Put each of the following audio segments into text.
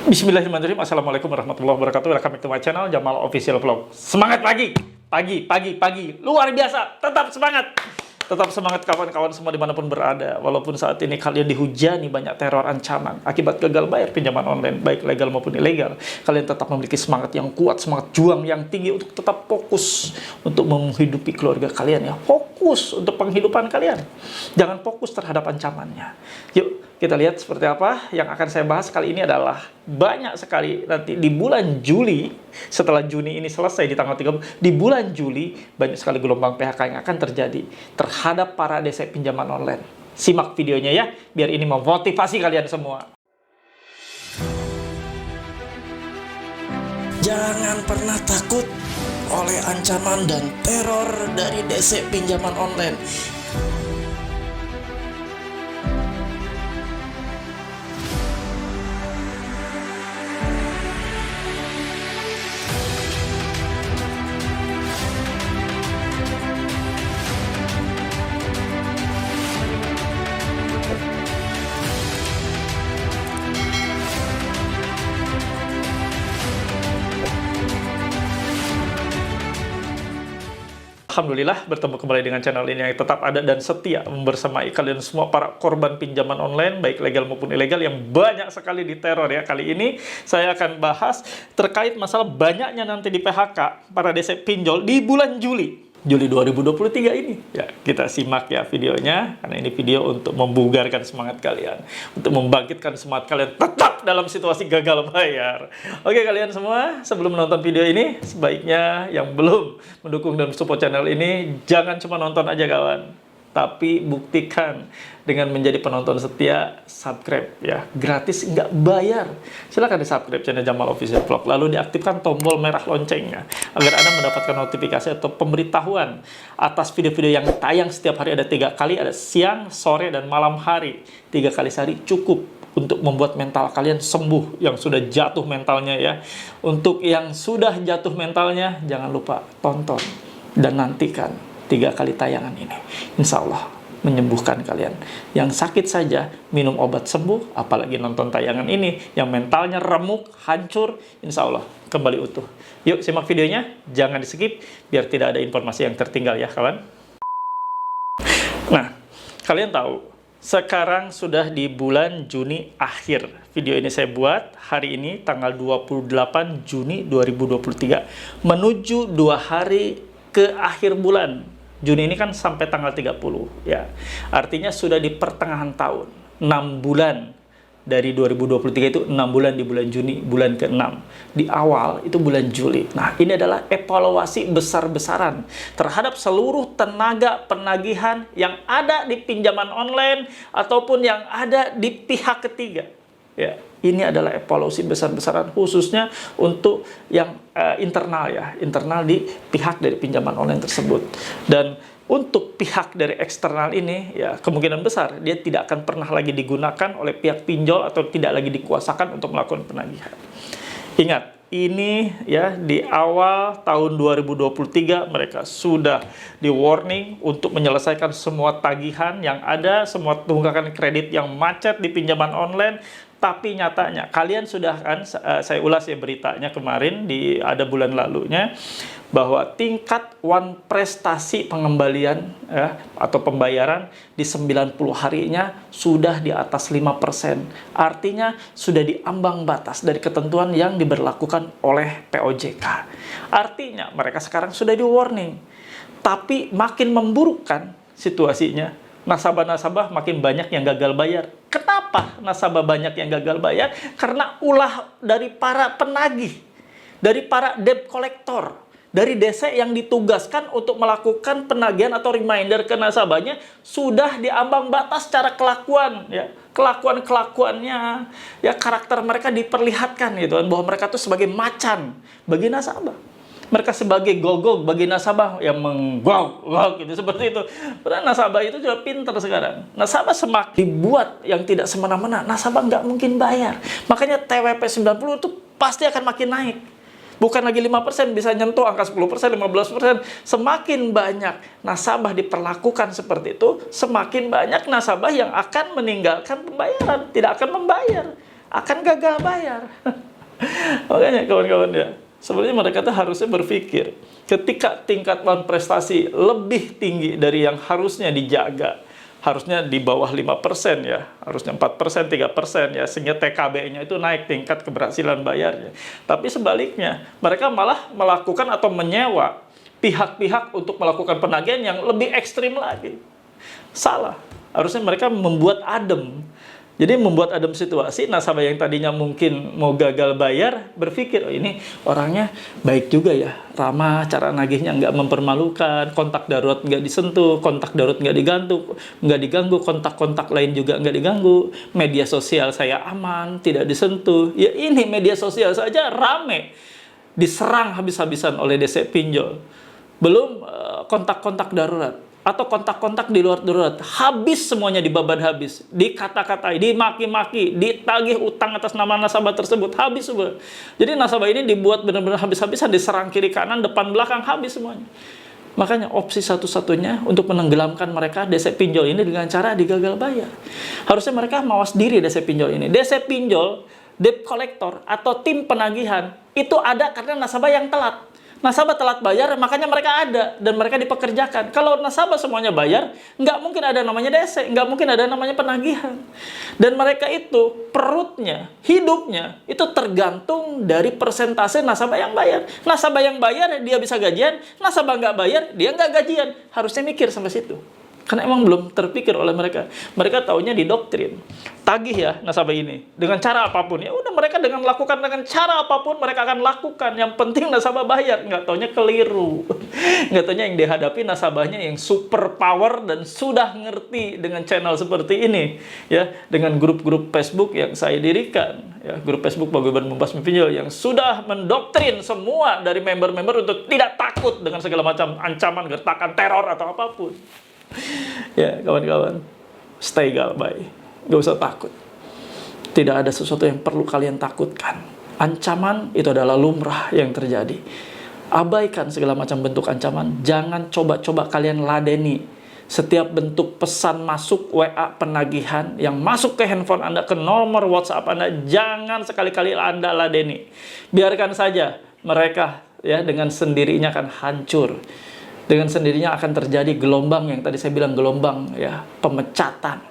Bismillahirrahmanirrahim. Assalamualaikum warahmatullahi wabarakatuh. Welcome back to my channel Jamal Official Vlog. Semangat pagi, pagi, luar biasa. Tetap semangat. Tetap semangat kawan-kawan semua dimanapun berada. Walaupun saat ini kalian dihujani banyak teror ancaman akibat gagal bayar pinjaman online, baik legal maupun ilegal. Kalian tetap memiliki semangat yang kuat, semangat juang yang tinggi untuk tetap fokus untuk menghidupi keluarga kalian ya. Fokus untuk penghidupan kalian. Jangan fokus terhadap ancamannya. Yuk, kita lihat seperti apa yang akan saya bahas kali ini adalah banyak sekali nanti di bulan Juli, setelah Juni ini selesai di tanggal 30, di bulan Juli banyak sekali gelombang PHK yang akan terjadi terhadap para DC pinjaman online. Simak videonya ya, biar ini memotivasi kalian semua. Jangan pernah takut oleh ancaman dan teror dari DC pinjaman online. Alhamdulillah bertemu kembali dengan channel ini yang tetap ada dan setia membersamai kalian semua para korban pinjaman online baik legal maupun ilegal yang banyak sekali diteror ya. Kali ini saya akan bahas terkait masalah banyaknya nanti di PHK para DC pinjol di bulan Juli 2023 ini. Ya, kita simak ya videonya karena ini video untuk membugarkan semangat kalian, untuk membangkitkan semangat kalian tetap dalam situasi gagal bayar. Oke kalian semua, sebelum menonton video ini sebaiknya yang belum mendukung dan support channel ini jangan cuma nonton aja kawan, tapi buktikan dengan menjadi penonton setia, subscribe ya, gratis nggak bayar. Silahkan di subscribe channel Jamal Official Vlog, lalu diaktifkan tombol merah loncengnya agar Anda mendapatkan notifikasi atau pemberitahuan atas video-video yang tayang setiap hari. Ada 3 kali, ada siang, sore, dan malam hari. 3 kali sehari cukup untuk membuat mental kalian sembuh yang sudah jatuh mentalnya ya. Untuk yang sudah jatuh mentalnya, jangan lupa tonton dan nantikan 3 kali tayangan ini. Insya Allah menyembuhkan kalian. Yang sakit saja minum obat sembuh, apalagi nonton tayangan ini yang mentalnya remuk, hancur, insya Allah kembali utuh. Yuk simak videonya, jangan di skip biar tidak ada informasi yang tertinggal ya kawan. Nah, kalian tahu sekarang sudah di bulan Juni akhir. Video ini saya buat hari ini tanggal 28 Juni 2023 menuju 2 hari ke akhir bulan. Juni ini kan sampai tanggal 30 ya. Artinya sudah di pertengahan tahun. 6 bulan dari 2023 itu 6 bulan di bulan Juni, bulan ke-6. Di awal itu bulan Juli. Nah, ini adalah evaluasi besar-besaran terhadap seluruh tenaga penagihan yang ada di pinjaman online ataupun yang ada di pihak ketiga. Ya, ini adalah evaluasi besar-besaran khususnya untuk yang internal ya, internal di pihak dari pinjaman online tersebut. Dan untuk pihak dari eksternal ini ya kemungkinan besar dia tidak akan pernah lagi digunakan oleh pihak pinjol atau tidak lagi dikuasakan untuk melakukan penagihan. Ingat, ini ya di awal tahun 2023 mereka sudah di warning untuk menyelesaikan semua tagihan yang ada, semua tunggakan kredit yang macet di pinjaman online. Tapi nyatanya kalian sudah kan, saya ulas ya beritanya kemarin ada bulan lalunya bahwa tingkat prestasi pengembalian ya, atau pembayaran di 90 harinya sudah di atas 5%. Artinya sudah di ambang batas dari ketentuan yang diberlakukan oleh POJK. Artinya mereka sekarang sudah di warning. Tapi makin memburukkan situasinya. Nasabah-nasabah makin banyak yang gagal bayar. Kenapa nasabah banyak yang gagal bayar? Karena ulah dari para penagih, dari para debt collector, dari DC yang ditugaskan untuk melakukan penagihan atau reminder ke nasabahnya sudah diambang batas secara kelakuan ya. Kelakuan-kelakuannya ya, karakter mereka diperlihatkan gitu kan, bahwa mereka tuh sebagai macan bagi nasabah. Mereka sebagai gogol bagi nasabah yang menggol gitu seperti itu. Padahal nasabah itu juga pintar sekarang. Nasabah semakin dibuat yang tidak semena-mena, nasabah nggak mungkin bayar. Makanya TWP 90 itu pasti akan makin naik. Bukan lagi 5%, bisa nyentuh angka 10%, 15%. Semakin banyak nasabah diperlakukan seperti itu, semakin banyak nasabah yang akan meninggalkan pembayaran, tidak akan membayar. akan gagal bayar. Makanya kawan-kawan ya, sebenarnya mereka tuh harusnya berpikir, ketika tingkat prestasi lebih tinggi dari yang harusnya dijaga, harusnya di bawah 5% ya, harusnya 4%, 3% ya, sehingga TKB-nya itu naik tingkat keberhasilan bayarnya. Tapi sebaliknya, mereka malah melakukan atau menyewa pihak-pihak untuk melakukan penagihan yang lebih ekstrim lagi. Salah. Harusnya mereka membuat adem. Jadi membuat adem situasi, nasabah yang tadinya mungkin mau gagal bayar, berpikir, oh ini orangnya baik juga ya, ramah, cara nagihnya nggak mempermalukan, kontak darurat nggak disentuh, kontak darurat nggak diganggu, kontak-kontak lain juga nggak diganggu, media sosial saya aman, tidak disentuh. Ya ini media sosial saja rame, diserang habis-habisan oleh DC Pinjol. Belum kontak-kontak darurat atau kontak-kontak di luar darurat, habis semuanya, dibabat habis, dikata-katai, dimaki-maki, ditagih utang atas nama nasabah tersebut, habis semua. Jadi nasabah ini dibuat benar-benar habis-habisan, diserang kiri kanan, depan belakang, habis semuanya. Makanya opsi satu-satunya untuk menenggelamkan mereka, DC Pinjol ini, dengan cara digagal bayar. Harusnya mereka mawas diri DC Pinjol ini. DC Pinjol, debt collector atau tim penagihan itu ada karena nasabah yang telat. Nasabah telat bayar, makanya mereka ada dan mereka dipekerjakan. Kalau nasabah semuanya bayar, nggak mungkin ada namanya DC, nggak mungkin ada namanya penagihan. Dan mereka itu perutnya, hidupnya itu tergantung dari persentase nasabah yang bayar. Nasabah yang bayar dia bisa gajian, nasabah nggak bayar dia nggak gajian. Harusnya mikir sampai situ. Karena emang belum terpikir oleh mereka. Mereka taunya didoktrin. Tagih ya nasabah ini. Dengan cara apapun. Ya udah, mereka dengan lakukan dengan cara apapun mereka akan lakukan. Yang penting nasabah bayar. Nggak taunya keliru. Nggak taunya yang dihadapi nasabahnya yang super power dan sudah ngerti dengan channel seperti ini. Ya, dengan grup-grup Facebook yang saya dirikan. Ya, grup Facebook Paguyuban Membasmi Pinjol yang sudah mendoktrin semua dari member-member untuk tidak takut dengan segala macam ancaman, gertakan, teror atau apapun. Ya kawan-kawan, stay galbay, gak usah takut. Tidak ada sesuatu yang perlu kalian takutkan. Ancaman itu adalah lumrah yang terjadi. Abaikan segala macam bentuk ancaman. Jangan coba-coba kalian ladeni setiap bentuk pesan masuk WA penagihan yang masuk ke handphone Anda, ke nomor WhatsApp Anda. Jangan sekali-kali Anda ladeni. Biarkan saja mereka ya dengan sendirinya akan hancur. Dengan sendirinya akan terjadi gelombang yang tadi saya bilang, gelombang ya pemecatan,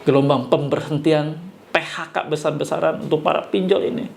gelombang pemberhentian, PHK besar-besaran untuk para pinjol ini.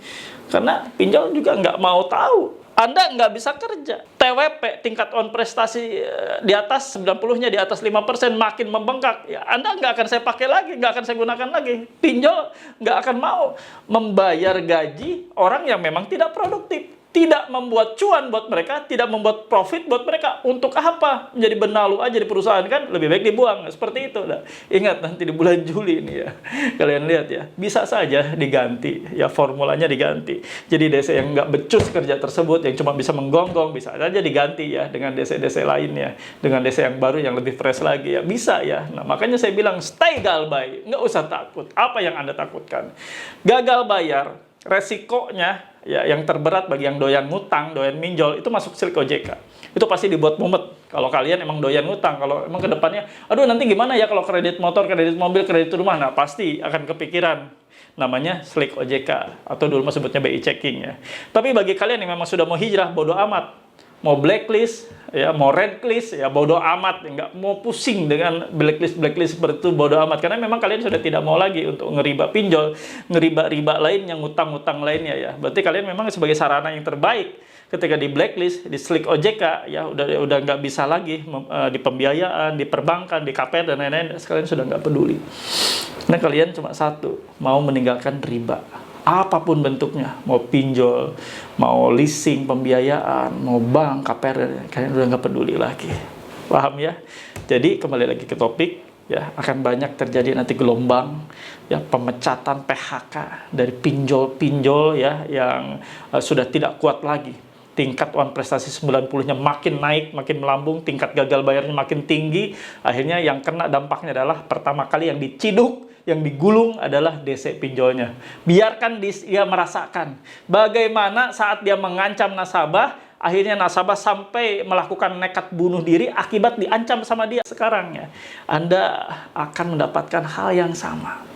Karena pinjol juga nggak mau tahu. Anda nggak bisa kerja. TWP, tingkat on prestasi di atas 90-nya, di atas 5% makin membengkak. Ya, Anda nggak akan saya pakai lagi, nggak akan saya gunakan lagi. Pinjol nggak akan mau membayar gaji orang yang memang tidak produktif. Tidak membuat cuan buat mereka, tidak membuat profit buat mereka. Untuk apa? Menjadi benalu aja di perusahaan kan, lebih baik dibuang. Seperti itu. Nah, ingat nanti di bulan Juli ini ya, kalian lihat ya, bisa saja diganti. Ya formulanya diganti. Jadi DC yang nggak becus kerja tersebut, yang cuma bisa menggonggong, bisa saja diganti ya dengan DC-DC lainnya. Dengan DC yang baru, yang lebih fresh lagi ya. Bisa ya. Nah, makanya saya bilang stay galbay. Nggak usah takut. Apa yang Anda takutkan? Gagal bayar, resikonya ya yang terberat bagi yang doyan ngutang, doyan minjol, itu masuk slick OJK. Itu pasti dibuat mumet. Kalau kalian emang doyan ngutang, kalau emang ke depannya, aduh nanti gimana ya kalau kredit motor, kredit mobil, kredit rumah, nah pasti akan kepikiran. Namanya slick OJK, atau dulu sebutnya BI checking ya. Tapi bagi kalian yang memang sudah mau hijrah, bodo amat. Mau blacklist, ya mau redlist, ya bodo amat, nggak mau pusing dengan blacklist seperti itu, bodo amat. Karena memang kalian sudah tidak mau lagi untuk ngeriba pinjol, ngeriba riba lainnya, ngutang-ngutang lainnya ya. Berarti kalian memang sebagai sarana yang terbaik ketika di blacklist, di slick OJK, ya udah nggak bisa lagi di pembiayaan, di perbankan, di KPR dan lain-lain. Kalian sudah nggak peduli. Nah kalian cuma satu, mau meninggalkan riba. Apapun bentuknya, mau pinjol, mau leasing, pembiayaan, mau bank, KPR, kalian udah nggak peduli lagi. Paham ya? Jadi kembali lagi ke topik, ya akan banyak terjadi nanti gelombang, ya pemecatan PHK dari pinjol-pinjol ya yang sudah tidak kuat lagi. Tingkat uang prestasi 90-nya makin naik, makin melambung, tingkat gagal bayarnya makin tinggi. Akhirnya yang kena dampaknya adalah pertama kali yang diciduk, yang digulung adalah DC pinjolnya. Biarkan dia merasakan bagaimana saat dia mengancam nasabah, akhirnya nasabah sampai melakukan nekat bunuh diri akibat diancam sama dia. Sekarang ya, Anda akan mendapatkan hal yang sama.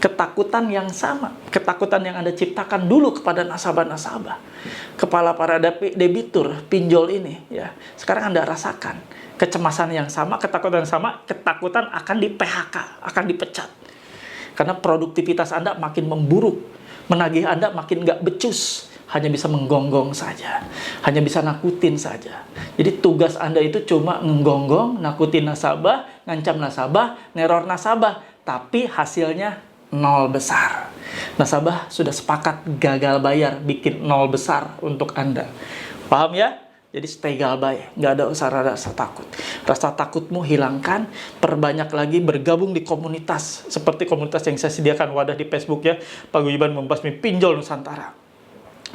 Ketakutan yang sama, ketakutan yang Anda ciptakan dulu kepada nasabah-nasabah, kepala para debitur pinjol ini, ya. Sekarang Anda rasakan kecemasan yang sama, ketakutan yang sama, ketakutan akan di PHK, akan dipecat. Karena produktivitas Anda makin memburuk, menagih Anda makin nggak becus, hanya bisa menggonggong saja, hanya bisa nakutin saja. Jadi tugas Anda itu cuma menggonggong, nakutin nasabah, ngancam nasabah, neror nasabah, tapi hasilnya nol besar. Nasabah sudah sepakat gagal bayar, bikin nol besar untuk Anda. Paham ya? Jadi stay galbay, nggak ada rasa takut. Rasa takutmu hilangkan, perbanyak lagi bergabung di komunitas. Seperti komunitas yang saya sediakan wadah di Facebook ya, Paguyuban Membasmi Pinjol Nusantara.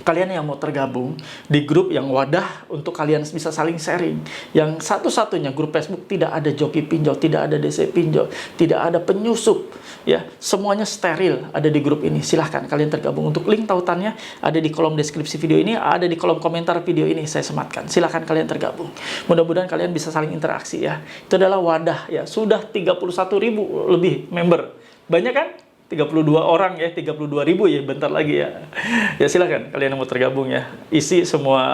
Kalian yang mau tergabung di grup yang wadah untuk kalian bisa saling sharing. Yang satu-satunya grup Facebook tidak ada joki pinjol, tidak ada DC pinjol, tidak ada penyusup. Ya, semuanya steril ada di grup ini. Silahkan kalian tergabung. Untuk link tautannya ada di kolom deskripsi video ini, ada di kolom komentar video ini saya sematkan. Silahkan kalian tergabung. Mudah-mudahan kalian bisa saling interaksi ya. Itu adalah wadah ya. Sudah 31.000 lebih member. Banyak kan? 32 orang ya, 32.000 ya, bentar lagi ya. Ya silakan kalian yang mau tergabung ya. Isi semua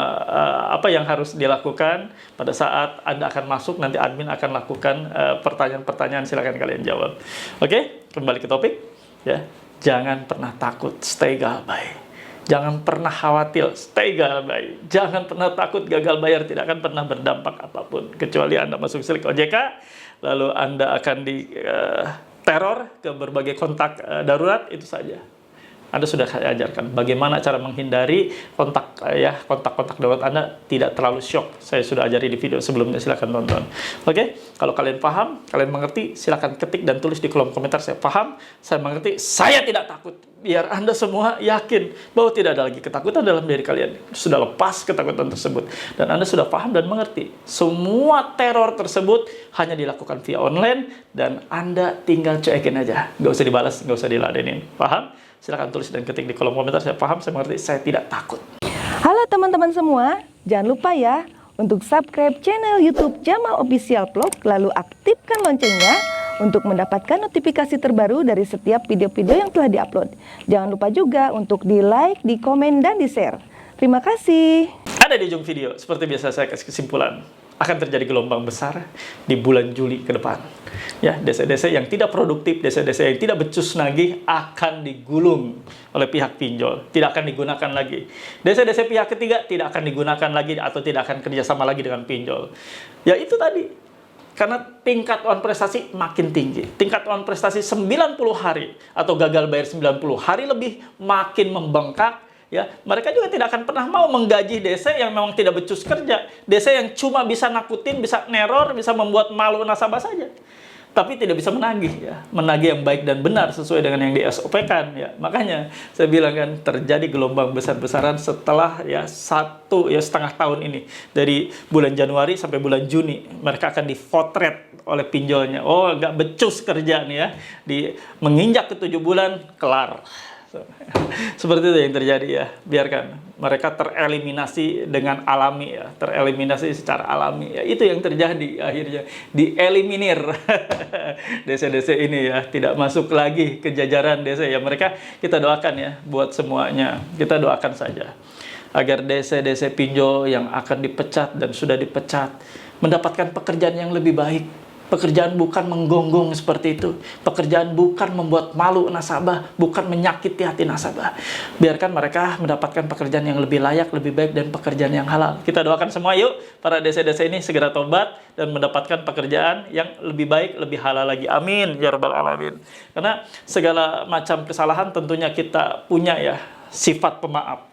apa yang harus dilakukan pada saat Anda akan masuk, nanti admin akan lakukan pertanyaan-pertanyaan, silakan kalian jawab. Oke, kembali ke topik ya. Jangan pernah takut, stay galbay. Jangan pernah khawatir, stay galbay. Jangan pernah takut gagal bayar, tidak akan pernah berdampak apapun kecuali Anda masuk silik OJK, lalu Anda akan di teror ke berbagai kontak darurat, itu saja. Anda sudah saya ajarkan bagaimana cara menghindari kontak-kontak darurat Anda tidak terlalu shock. Saya sudah ajari di video sebelumnya, silahkan tonton. Oke, kalau kalian paham, kalian mengerti, silahkan ketik dan tulis di kolom komentar saya paham, saya mengerti, saya tidak takut. Biar Anda semua yakin bahwa tidak ada lagi ketakutan dalam diri kalian. Sudah lepas ketakutan tersebut. Dan Anda sudah paham dan mengerti. Semua teror tersebut hanya dilakukan via online dan Anda tinggal cuekin aja. Nggak usah dibalas, nggak usah diladenin. Paham? Silahkan tulis dan ketik di kolom komentar. Saya paham, saya mengerti, saya tidak takut. Halo teman-teman semua, jangan lupa ya untuk subscribe channel YouTube Jamal Official Vlog, lalu aktifkan loncengnya untuk mendapatkan notifikasi terbaru dari setiap video-video yang telah diupload. Jangan lupa juga untuk di like, di komen, dan di share. Terima kasih. Ada di ujung video, seperti biasa saya kasih kesimpulan. Akan terjadi gelombang besar di bulan Juli ke depan. Ya, desa-desa yang tidak produktif, desa-desa yang tidak becus nagih akan digulung oleh pihak pinjol. Tidak akan digunakan lagi. Desa-desa pihak ketiga tidak akan digunakan lagi atau tidak akan kerjasama lagi dengan pinjol. Ya itu tadi. Karena tingkat on prestasi makin tinggi. Tingkat on prestasi 90 hari atau gagal bayar 90 hari lebih makin membengkak. Ya, mereka juga tidak akan pernah mau menggaji desa yang memang tidak becus kerja. Desa yang cuma bisa nakutin, bisa neror, bisa membuat malu nasabah saja. Tapi tidak bisa menagih ya. Menagih yang baik dan benar sesuai dengan yang di SOP-kan ya. Makanya saya bilang kan terjadi gelombang besar-besaran setelah ya setengah tahun ini. Dari bulan Januari sampai bulan Juni mereka akan dipotret oleh pinjolnya. Oh, nggak becus kerja nih ya. Menginjak ke 7 bulan kelar. Seperti itu yang terjadi ya. Biarkan mereka tereliminasi dengan alami ya, tereliminasi secara alami ya. Itu yang terjadi akhirnya, dieliminir. Desa-desa ini ya tidak masuk lagi ke jajaran desa ya. Mereka kita doakan ya buat semuanya. Kita doakan saja agar desa-desa pinjol yang akan dipecat dan sudah dipecat mendapatkan pekerjaan yang lebih baik. Pekerjaan bukan menggonggong seperti itu. Pekerjaan bukan membuat malu nasabah, bukan menyakiti hati nasabah. Biarkan mereka mendapatkan pekerjaan yang lebih layak, lebih baik, dan pekerjaan yang halal. Kita doakan semua yuk, para desa-desa ini segera tobat dan mendapatkan pekerjaan yang lebih baik, lebih halal lagi. Amin, ya rabbal alamin. Karena segala macam kesalahan tentunya kita punya ya, sifat pemaaf.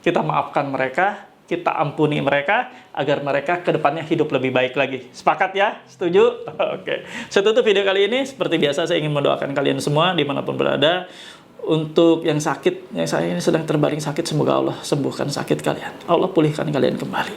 Kita maafkan mereka, kita ampuni mereka agar mereka ke depannya hidup lebih baik lagi. Sepakat ya? Setuju? Oke. Saya tutup video kali ini. Seperti biasa saya ingin mendoakan kalian semua dimanapun berada. Untuk yang sakit, yang saya ini sedang terbaring sakit, semoga Allah sembuhkan sakit kalian. Allah pulihkan kalian kembali.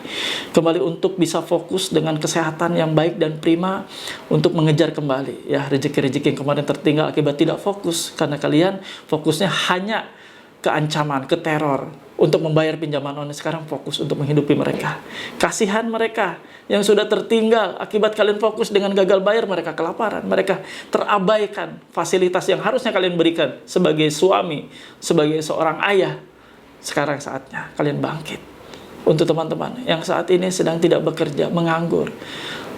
Kembali untuk bisa fokus dengan kesehatan yang baik dan prima untuk mengejar kembali ya rezeki-rezeki yang kemarin tertinggal akibat tidak fokus karena kalian fokusnya hanya ke ancaman, ke teror. untuk membayar pinjaman online, sekarang fokus untuk menghidupi mereka. Kasihan mereka yang sudah tertinggal akibat kalian fokus dengan gagal bayar, mereka kelaparan, mereka terabaikan fasilitas yang harusnya kalian berikan sebagai suami, sebagai seorang ayah. Sekarang saatnya kalian bangkit. Untuk teman-teman yang saat ini sedang tidak bekerja, menganggur,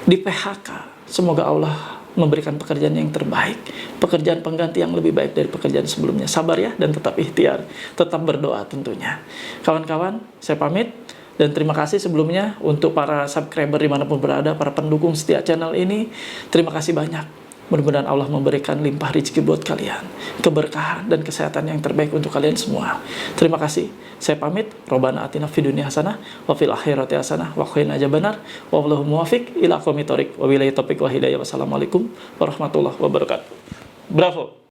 di PHK, semoga Allah memberikan pekerjaan yang terbaik, pekerjaan pengganti yang lebih baik dari pekerjaan sebelumnya. Sabar ya, dan tetap ikhtiar, tetap berdoa tentunya. Kawan-kawan, saya pamit, dan terima kasih sebelumnya untuk para subscriber dimanapun berada, para pendukung setia channel ini. Terima kasih banyak. Mudah-mudahan Allah memberikan limpah rezeki buat kalian, keberkahan dan kesehatan yang terbaik untuk kalian semua. Terima kasih. Saya pamit. Robbana atina fid dunya hasanah wa fil akhirati hasanah wa qina adzabannar. Wallahu muwaffiq ila aqwamit thoriq. Wabillahi taufiq wa hidayah. Wassalamualaikum warahmatullahi wabarakatuh. Bravo.